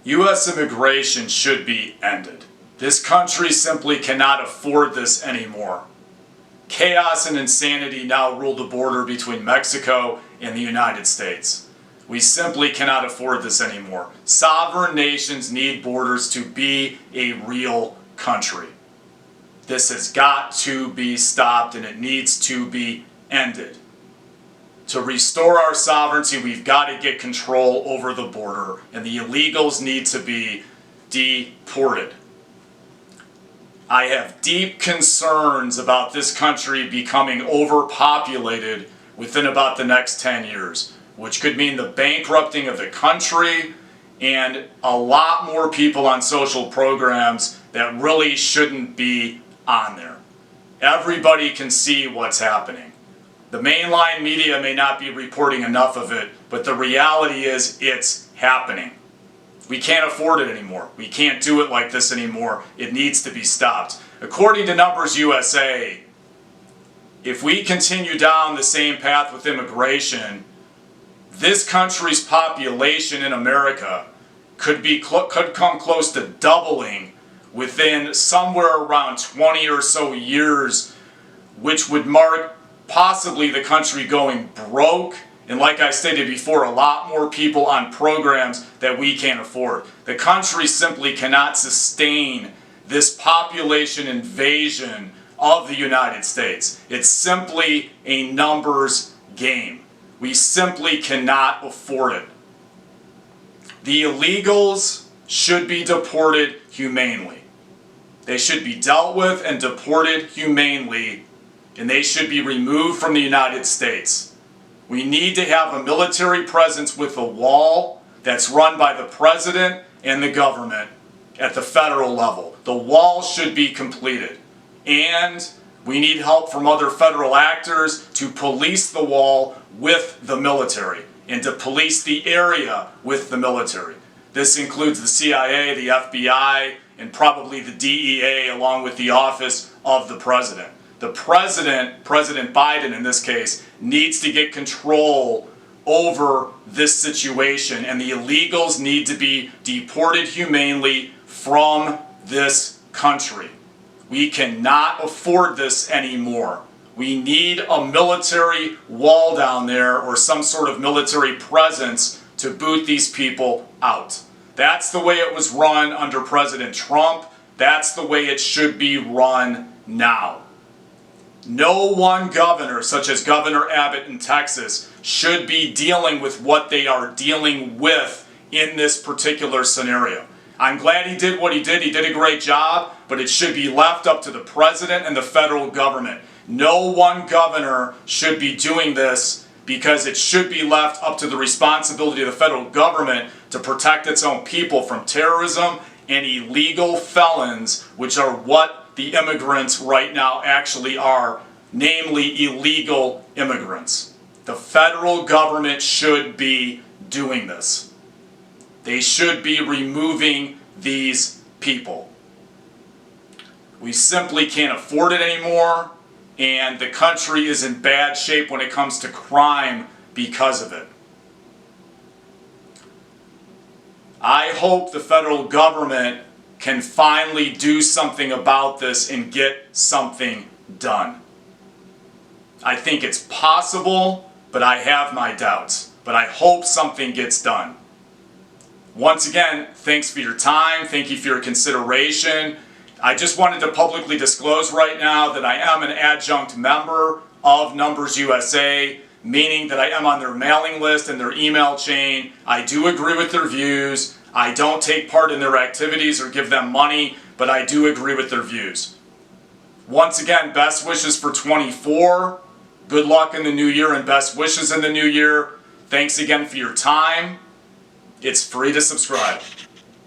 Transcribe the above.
U.S. immigration should be ended. This country simply cannot afford this anymore. Chaos and insanity now rule the border between Mexico and the United States. We simply cannot afford this anymore. Sovereign nations need borders to be a real country. This has got to be stopped and it needs to be ended. To restore our sovereignty, we've got to get control over the border, and the illegals need to be deported. I have deep concerns about this country becoming overpopulated within about the next 10 years, which could mean the bankrupting of the country and a lot more people on social programs that really shouldn't be on there. Everybody can see what's happening. The mainline media may not be reporting enough of it, but the reality is it's happening. We can't afford it anymore. We can't do it like this anymore. It needs to be stopped. According to Numbers USA, if we continue down the same path with immigration, this country's population in America could come close to doubling within somewhere around 20 or so years, which would mark possibly the country going broke, and like I stated before, a lot more people on programs that we can't afford. The country simply cannot sustain this population invasion of the United States. It's simply a numbers game. We simply cannot afford it. The illegals should be deported humanely. They should be dealt with and deported humanely, and they should be removed from the United States. We need to have a military presence with a wall that's run by the president and the government at the federal level. The wall should be completed. And we need help from other federal actors to police the wall with the military and to police the area with the military. This includes the CIA, the FBI, and probably the DEA, along with the office of the president. The president, President Biden in this case, needs to get control over this situation, and the illegals need to be deported humanely from this country. We cannot afford this anymore. We need a military wall down there or some sort of military presence to boot these people out. That's the way it was run under President Trump. That's the way it should be run now. No one governor, such as Governor Abbott in Texas, should be dealing with what they are dealing with in this particular scenario. I'm glad he did what he did. He did a great job, but it should be left up to the president and the federal government. No one governor should be doing this because it should be left up to the responsibility of the federal government to protect its own people from terrorism and illegal felons, which are what the immigrants right now actually are, namely illegal immigrants. The federal government should be doing this. They should be removing these people. We simply can't afford it anymore, and the country is in bad shape when it comes to crime because of it. I hope the federal government can finally do something about this and get something done. I think it's possible, but I have my doubts. But I hope something gets done. Once again, thanks for your time. Thank you for your consideration. I just wanted to publicly disclose right now that I am an adjunct member of Numbers USA, meaning that I am on their mailing list and their email chain. I do agree with their views. I don't take part in their activities or give them money, but I do agree with their views. Once again, best wishes for 24. Good luck in the new year and best wishes in the new year. Thanks again for your time. It's free to subscribe.